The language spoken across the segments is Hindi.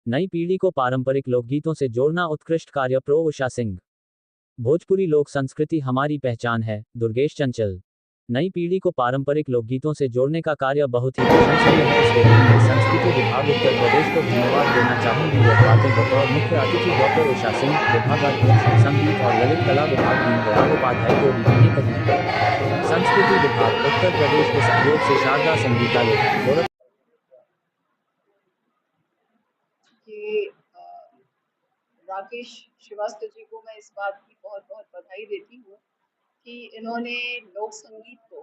नई पीढ़ी को पारंपरिक लोकगीतों से जोड़ना उत्कृष्ट कार्य। प्रो उषा सिंह। भोजपुरी लोक संस्कृति हमारी पहचान है। दुर्गेश चंचल। नई पीढ़ी को पारंपरिक लोकगीतों से जोड़ने का कार्य बहुत ही प्रशंसनीय है। इसके लिए संस्कृति विभाग उत्तर प्रदेश को धन्यवाद देना चाहूंगी। यह बातें बतौर मुख्य अतिथि डॉक्टर उषा सिंह, विभागाध्यक्ष संगीत और ललित कला विभाग दीनदयाल उपाध्याय को ने कही। संस्कृति विभाग उत्तर प्रदेश के सहयोग से शारदा संगीतालय कि राकेश श्रीवास्तव जी को मैं इस बात की बहुत बहुत बधाई देती हूँ कि इन्होंने लोक संगीत को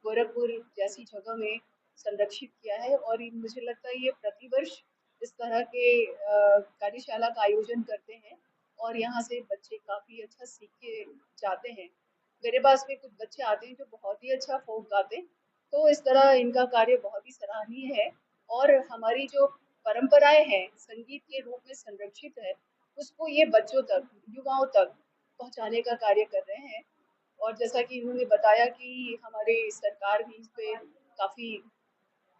गोरखपुर जैसी जगह में संरक्षित किया है। और मुझे लगता है ये प्रतिवर्ष इस तरह के कार्यशाला का आयोजन करते हैं और यहाँ से बच्चे काफ़ी अच्छा सीख के जाते हैं। मेरे पास में कुछ बच्चे आते हैं जो बहुत ही अच्छा फोक गाते हैं, तो इस तरह इनका कार्य बहुत ही सराहनीय है। और हमारी जो परंपराएं हैं संगीत के रूप में संरक्षित है, उसको ये बच्चों तक, युवाओं तक पहुंचाने का कार्य कर रहे हैं। और जैसा कि इन्होंने बताया कि हमारे सरकार भी इस पे काफ़ी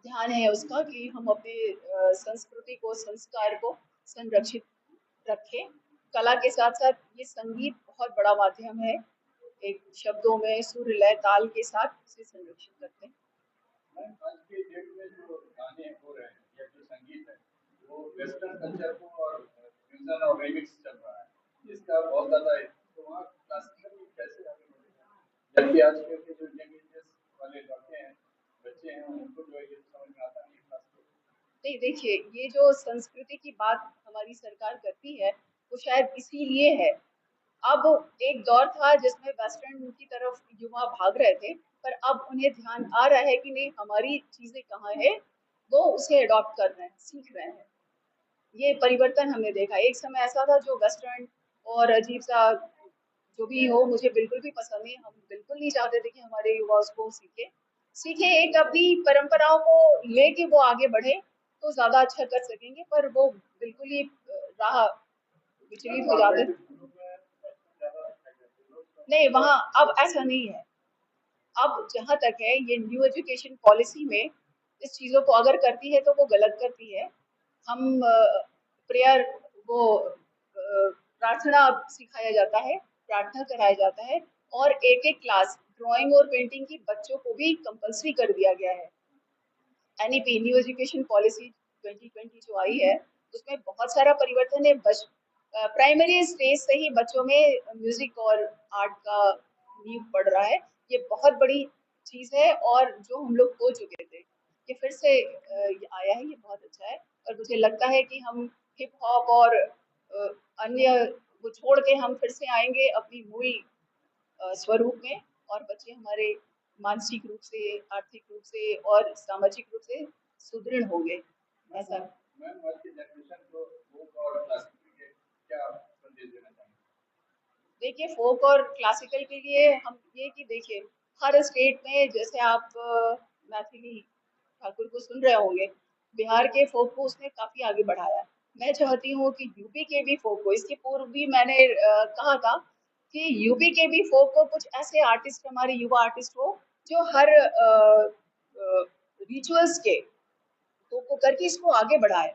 ध्यान है उसका कि हम अपने संस्कृति को, संस्कार को संरक्षित रखें। कला के साथ साथ ये संगीत बहुत बड़ा माध्यम है, एक शब्दों में सुर, लय, ताल के साथ इसे संरक्षित करते हैं। आज के डेट में जो गाने हो रहे हैं या जो संगीत है वो वेस्टर्न कल्चर को और फ्यूजन और रिमिक्स चल रहा है, इसका बहुत ज्यादा है। तो वहाँ क्लासिकल कैसे आगे बढ़ेगा, जबकि आज के जो यंग वाले लड़के हैं, बच्चे हैं, उनको जो ये समझ में आता नहीं क्लासिकल। नहीं, देखिए, ये जो संस्कृति की बात हमारी सरकार करती है वो शायद इसीलिए है। अब एक दौर था जिसमें वेस्टर्न की तरफ युवा भाग रहे थे, पर अब उन्हें ध्यान आ रहा है कि नहीं, हमारी चीजें कहाँ है, वो उसे अडॉप्ट कर रहे हैं, सीख रहे हैं। ये परिवर्तन हमने देखा। एक समय ऐसा था जो वेस्टर्न और अजीब सा जो भी हो मुझे बिल्कुल भी पसंद नहीं। हम बिल्कुल नहीं चाहते थे कि हमारे युवा उसको सीखे एक अपनी परंपराओं को लेके वो आगे बढ़े तो ज्यादा अच्छा कर सकेंगे, पर वो बिल्कुल ही राह विचलित हो जाते। नहीं, वहाँ अब ऐसा नहीं है। अब जहाँ तक है ये न्यू एजुकेशन पॉलिसी में इस चीज़ों को अगर करती है तो वो गलत करती है। हम प्रेयर, वो प्रार्थना सिखाया जाता है, प्रार्थना कराया जाता है, और एक क्लास ड्राइंग और पेंटिंग की बच्चों को भी कंपल्सरी कर दिया गया है। एनईपी, न्यू एजुकेशन पॉलिसी 2020 जो आई है उसमें बहुत सारा परिवर्तन है। प्राइमरी स्टेज से ही बच्चों में म्यूजिक और आर्ट का नींव पड़ रहा है। ये बहुत बड़ी चीज़ है और जो हम लोग खो चुके थे ये फिर से आया है, ये बहुत अच्छा है। और मुझे लगता है कि हम हिप हॉप और अन्य वो छोड़ के हम फिर से आएंगे अपनी मूल स्वरूप में, और बच्चे हमारे मानसिक रूप से, आर्थिक रूप से और सामाजिक रूप से सुदृढ़ होंगे। ऐसा देखिए, फोक और क्लासिकल के लिए हम ये कि देखिए हर स्टेट में, जैसे आप मैथिली ठाकुर को सुन रहे होंगे, बिहार के फोक को उसने काफी आगे बढ़ाया है। मैं चाहती हूँ कि यूपी के भी फोक को, इसके पूर्व भी मैंने कहा था कि यूपी के भी फोक को कुछ ऐसे आर्टिस्ट, हमारे युवा आर्टिस्ट हो जो हर रिचुअल्स के को करके इसको आगे बढ़ाए,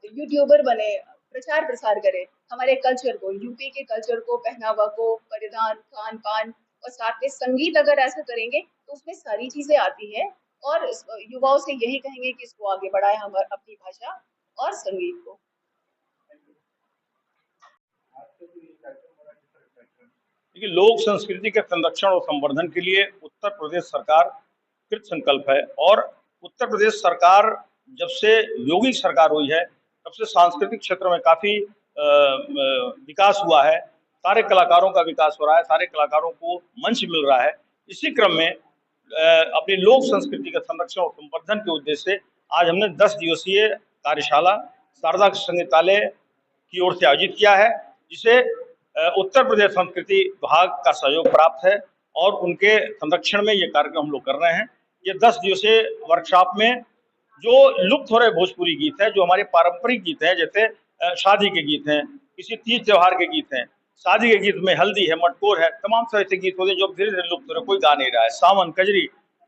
यूट्यूबर बने, प्रचार प्रसार करे हमारे कल्चर को, यूपी के कल्चर को, पहनावा को, परिधान, खान पान, और साथ में संगीत अगर ऐसा करेंगे तो उसमें सारी चीजें आती है। और युवाओं से यही कहेंगे कि इसको आगे बढ़ाए, हमारी अपनी भाषा और संगीत को। देखिए, लोक संस्कृति के संरक्षण और संवर्धन के लिए उत्तर प्रदेश सरकार कृत संकल्प है। और उत्तर प्रदेश सरकार जब से योगी सरकार हुई है तब से सांस्कृतिक क्षेत्र में काफी विकास हुआ है। सारे कलाकारों का विकास हो रहा है, सारे कलाकारों को मंच मिल रहा है। इसी क्रम में अपनी लोक संस्कृति का संरक्षण और संवर्धन के उद्देश्य से आज हमने 10 दिवसीय कार्यशाला शारदा संगीतालय की ओर से आयोजित किया है, जिसे उत्तर प्रदेश संस्कृति विभाग का सहयोग प्राप्त है और उनके संरक्षण में ये कार्यक्रम हम लोग कर रहे हैं। ये 10 दिवसीय वर्कशॉप में जो लुप्त हो रहे भोजपुरी गीत है, जो हमारे पारंपरिक गीत हैं, जैसे शादी के गीत हैं, किसी तीज त्योहार के गीत हैं, शादी के गीत में हल्दी है, मटकोर है, तमाम तरह से गीत होते हैं जो धीरे धीरे लुप्त हो रहे, कोई गा नहीं रहा है। सावन, कजरी,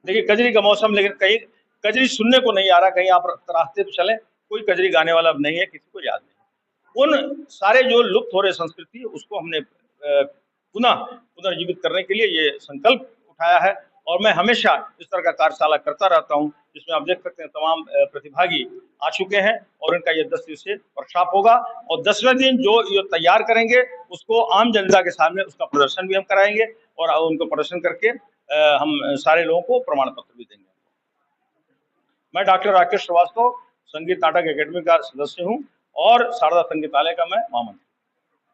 देखिए कजरी का मौसम, लेकिन कहीं कजरी सुनने को नहीं आ रहा। कहीं आप रास्ते पे चले कोई कजरी गाने वाला अब नहीं है, किसी को याद नहीं। उन सारे जो लुप्त हो रहे संस्कृति उसको हमने पुनर्जीवित करने के लिए ये संकल्प उठाया है और मैं हमेशा इस तरह का कार्यशाला करता रहता हूं, जिसमें आप देख सकते हैं तमाम प्रतिभागी आ चुके हैं और इनका ये 10 दिवसीय वर्कशॉप होगा और 10वें दिन जो ये तैयार करेंगे उसको आम जनता के सामने उसका प्रदर्शन भी हम कराएंगे और उनको प्रदर्शन करके हम सारे लोगों को प्रमाण पत्र भी देंगे। मैं डॉक्टर राकेश श्रीवास्तव संगीत नाटक एकेडमी का सदस्य हूं और शारदा संगीतालय का मैं महामंत्री।